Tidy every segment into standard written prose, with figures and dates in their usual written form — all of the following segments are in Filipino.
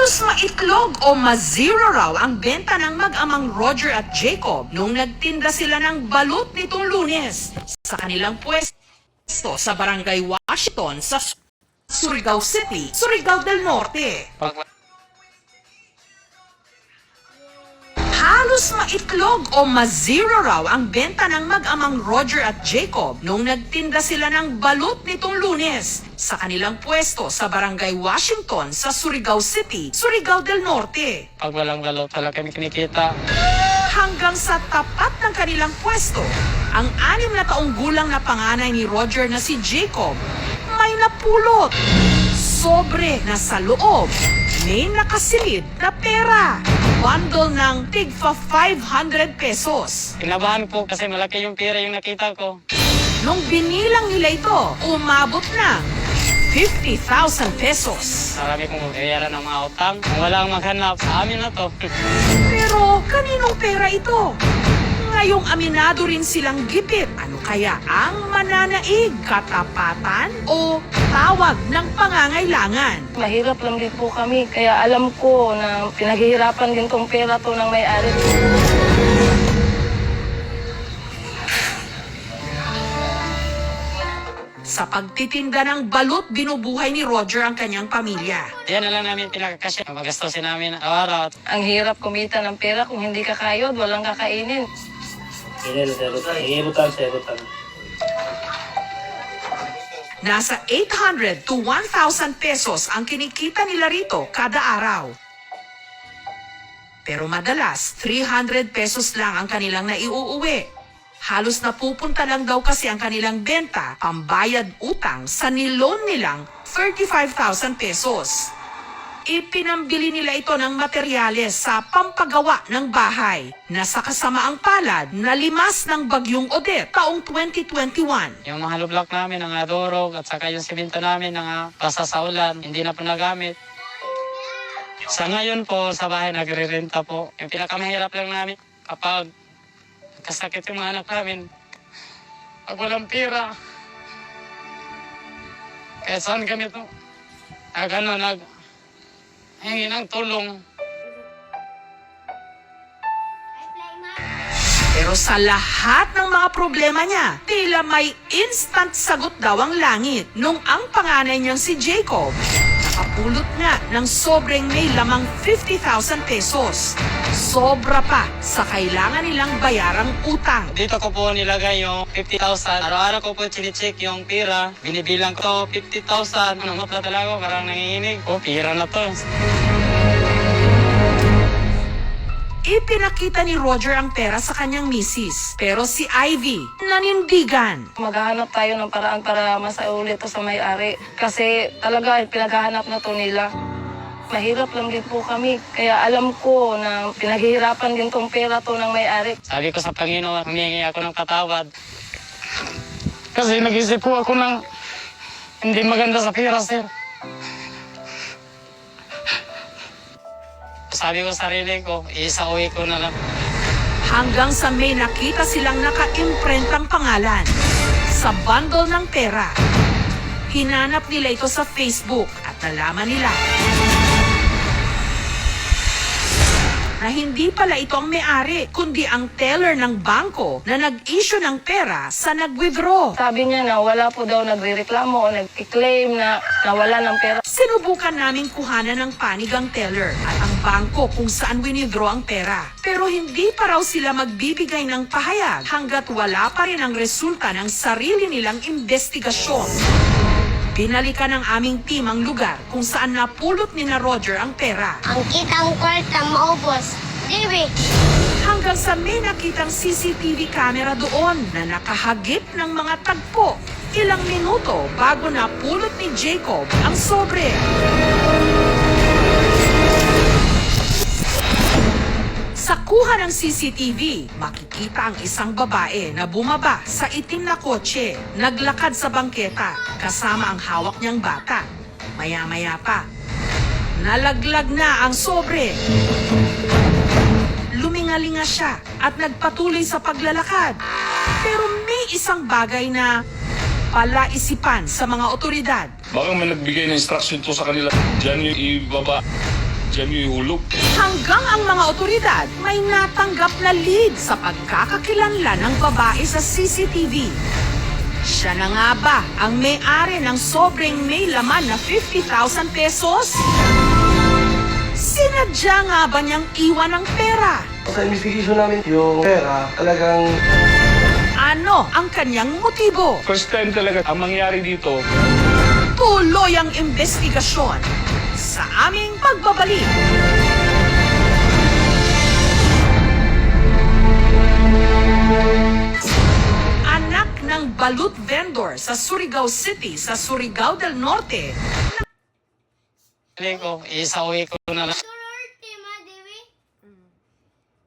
Halos maitlog o ma-zero raw ang benta ng mag-amang Roger at Jacob nung nagtinda sila ng balut nitong Lunes sa kanilang pwesto sa Barangay Washington sa Surigao City, Surigao del Norte. Halos maitlog o ma-zero raw ang benta ng mag-amang Roger at Jacob nung nagtinda sila ng balut nitong Lunes sa kanilang pwesto sa Barangay Washington sa Surigao City, Surigao del Norte. Pag walang balot, wala kami kinikita. Hanggang sa tapat ng kanilang pwesto, ang 6 na taong gulang na panganay ni Roger na si Jacob may napulot. Sobre na sa loob, may nakasilid na pera. Bundle ng tigfa 500 pesos. Kinabahan po kasi malaki yung pera yung nakita ko. Nung binilang nila ito, umabot ng 50,000 pesos. Marami kong bayaran ng mga utang. Kung walang maghanap, sa amin na to. Pero kaninong pera ito? Ngayong aminado rin silang gipit. Ano kaya ang mananaig? Katapatan o tawag ng pangangailangan? Mahirap lang din po kami, kaya alam ko na pinaghihirapan din tong pera to ng may-ari. Sa pagtitinda ng balut, binubuhay ni Roger ang kanyang pamilya. Yan na lang namin pinakakasya. Magastusin namin araw-araw. Ang hirap kumita ng pera kung hindi ka kayod, walang kakainin. Nasa 800 to 1,000 pesos ang kinikita nila rito kada araw. Pero madalas, 300 pesos lang ang kanilang naiuuwi. Halos napupunta lang daw kasi ang kanilang benta, pambayad utang sa nilon nilang 35,000 pesos. Ipinambili nila ito ng materyales sa pampagawa ng bahay na sa kasamaang palad na limas ng bagyong Odette taong 2021. Yung mga lublak namin, ang adorog, at saka yung simento namin, ang basa sa ulan, hindi na po nagamit. Sa ngayon po, sa bahay nagre-renta po. Yung pinakamahirap lang namin kapag kasakit yung mga anak namin. Pag walang pera, kaya saan kami to? Hingi ng tulong. Pero sa lahat ng mga problema niya, tila may instant sagot daw ang langit nung ang panganay niyang si Jacob nakapulot nga ng sobrang may lamang 50,000 pesos. Sobra pa sa kailangan nilang bayarang utang. Dito ko po nilagay yung 50,000. Araw-araw ko po chine-check yung pera. Binibilang ko 50,000. Ano pa talaga, parang nanginginig. Pera na to. Ipinakita ni Roger ang pera sa kanyang misis. Pero si Ivy, nanindigan. Maghahanap tayo ng paraan para masaulit to sa may-ari. Kasi talaga pinaghahanap na to nila. Mahirap lang din po kami, kaya alam ko na pinaghihirapan din tong pera to ng may-ari. Sabi ko sa Panginoon, humingi ako ng patawad. Kasi nag-isip po ako ng hindi maganda sa pera, sir. Sabi ko sa sarili ko, isa-uwi ko na lang. Hanggang sa may nakita silang naka-imprentang pangalan sa bundle ng pera. Hinanap nila ito sa Facebook at nalaman nila na hindi pala ito ang may-ari, kundi ang teller ng bangko na nag-issue ng pera sa nag-withdraw. Sabi niya na wala po daw nagre-reklamo o nag-claim na nawala ng pera. Sinubukan naming kuhanan ng panig ang teller at ang bangko kung saan winidraw ang pera. Pero hindi pa raw sila magbibigay ng pahayag hanggat wala pa rin ang resulta ng sarili nilang investigasyon. Binalikan ng aming team ang lugar kung saan napulot ni na Roger ang pera. Ang kitang kwarta maubos. Libre. Hanggang sa may nakitang CCTV camera doon na nakahagip ng mga tagpo. Ilang minuto bago napulot ni Jacob ang sobre. Sa kuha ng CCTV, makikita ang isang babae na bumaba sa itim na kotse, naglakad sa bangketa, kasama ang hawak niyang bata. Maya-maya pa, nalaglag na ang sobre. Lumingalinga siya at nagpatuloy sa paglalakad. Pero may isang bagay na palaisipan sa mga otoridad. Baka may nagbigay ng instruction to sa kanila. Diyan yung ibaba. Diyan yung ihulog. Hanggang ang mga otoridad may natanggap na lead sa pagkakakilanlan ng babae sa CCTV. Siya na nga ba ang may-ari ng sobrang may laman na 50,000 pesos? Sinadya nga ba niyang iwan ng pera? Sa investigation namin, yung pera talagang Ano ang kanyang motibo? First time talaga ang mangyari dito. Tuloy ang investigasyon sa aming pagbabalik. Anak ng balut vendor sa Surigao City sa Surigao del Norte. Hindi ko, isauwi ko na lang. Norte, ma, Dewi?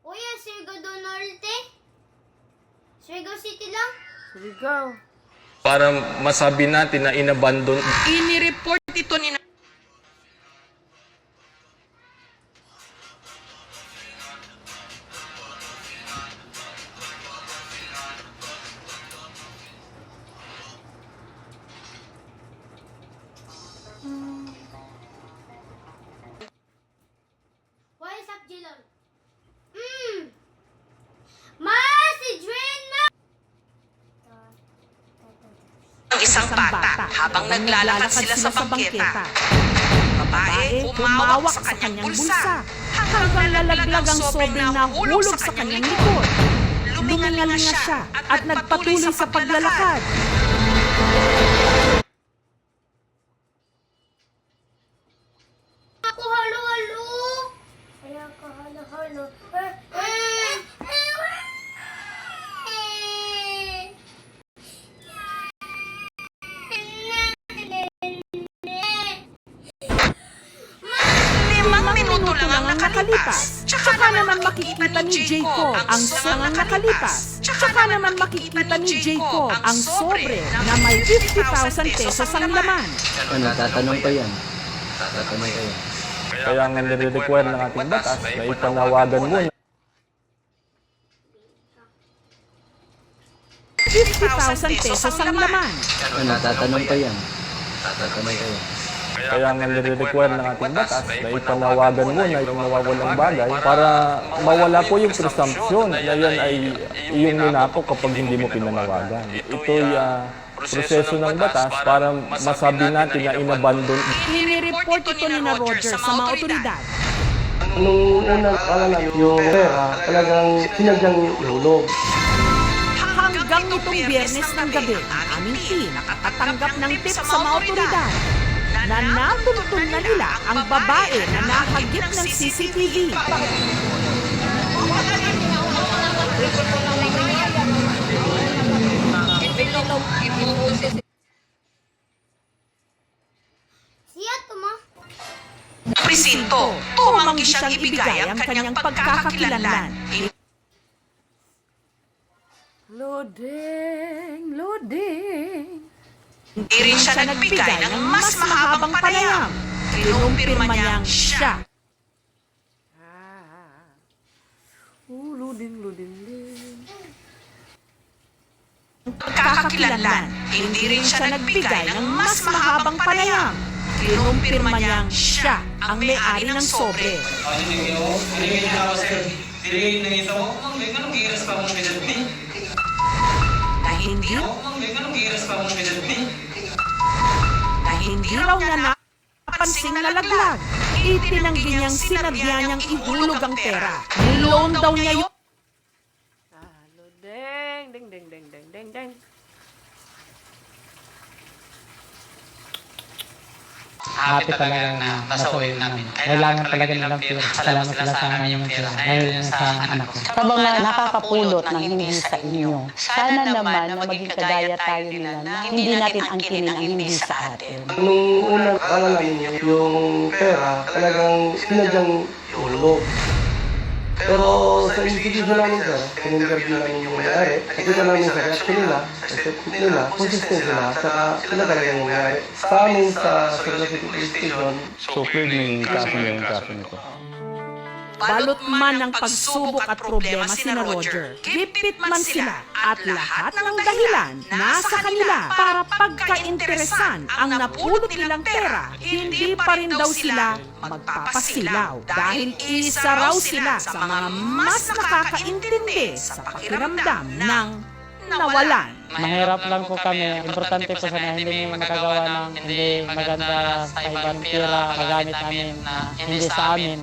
Uy, Surigao do Norte? Surigao City lang? Para masabi natin na inabandon. Inireport ito ni What is up, Jilon? Ma, si Juen, ma! ang isang bata habang naglalakad sila sa bangketa. Babae humawak sa kanyang bulsa hanggang lalaglag ang sobrang nahulog sa kanyang likod. Lumingalinga siya at nagpatuloy sa paglalakad. Ako, halo, halo! Kaya ka, halo, halo. Limang minuto lang ang nakalipas. Tsaka naman makikita ni Jayco ang sobrang nakalipas. Tsaka naman makikita ni Jayco ang sobre na may 50,000 pesos ang laman. Ano, tatanong pa yan. Tatanong pa yan. Kaya ang nire-require ng ating batas na ipanawagan muna 50,000 pesos ang laman. Ano, tatanong pa yan. Tatanong pa yan. Kaya ang nire-require ng ating batas na ipanawagan muna yung nawawalang bagay para mawala po yung presumption na yan ay iyong ninako kapag hindi mo pinanawagan. Ito'y proseso ng batas para masabi natin na inabandon. Inireport ito ni na Roger sa mga otoridad. nung unang akala namin, yung pera talagang sinadyang ihulog. Hanggang nitong biyernes ng gabi, ang aming team nakatatanggap ng tip sa mga otoridad na natuntun na nila ang babae na nahagip ng CCTV. Siya to, ma. Presinto, tumanggi siyang ibigay ang kanyang pagkakakilanlan. Hindi rin siya nagbigay ng mas mahabang panayam. Kinumpirma niyang siya. Pagkakakilanlan, hindi rin siya nagbigay ng mas mahabang panayam. Kinumpirma niyang siya ang may-ari ng sobre. Na hindi raw niya napansing nalaglag. Itinanggi niyang sinadya niyang ihulog ang pera. Niloan daw niya yun. Ding, ding, ding, ding, ding, ding, ding. Happy talaga na nasa-uwi namin. Kailangan talaga nilang pera. Salamat sila sa amin yung pera. Dahil sa anak ko. Habang nakakapulot ng hindi sa inyo, sana naman na maging kagaya tayo nila na hindi natin angkinin ang hindi sa atin. Nung unang akala namin, yung pera talagang sinadyang ihulog. Pero sa investigation namin, sir, in-interview namin yung may-ari, nakita namin sa reaction nila, sa statement nila, consistent sila, saka sila talaga yung may-ari. Sa amin sa Surigao City Police Station, So clearly, kaso niya yung kaso nito. Balot man ng pagsubok at problema sina Roger, gipit man sila at lahat ng dahilan nasa kanila para pagkainteresan ang napulot nilang pera, hindi pa rin daw sila magpapasilaw dahil isa raw sila sa mga mas nakakaintindi sa pakiramdam ng nawalan. Mahirap lang po kami. Importante po sana hindi makagawa ng hindi maganda sa ibang pera magamit namin na hindi sa amin.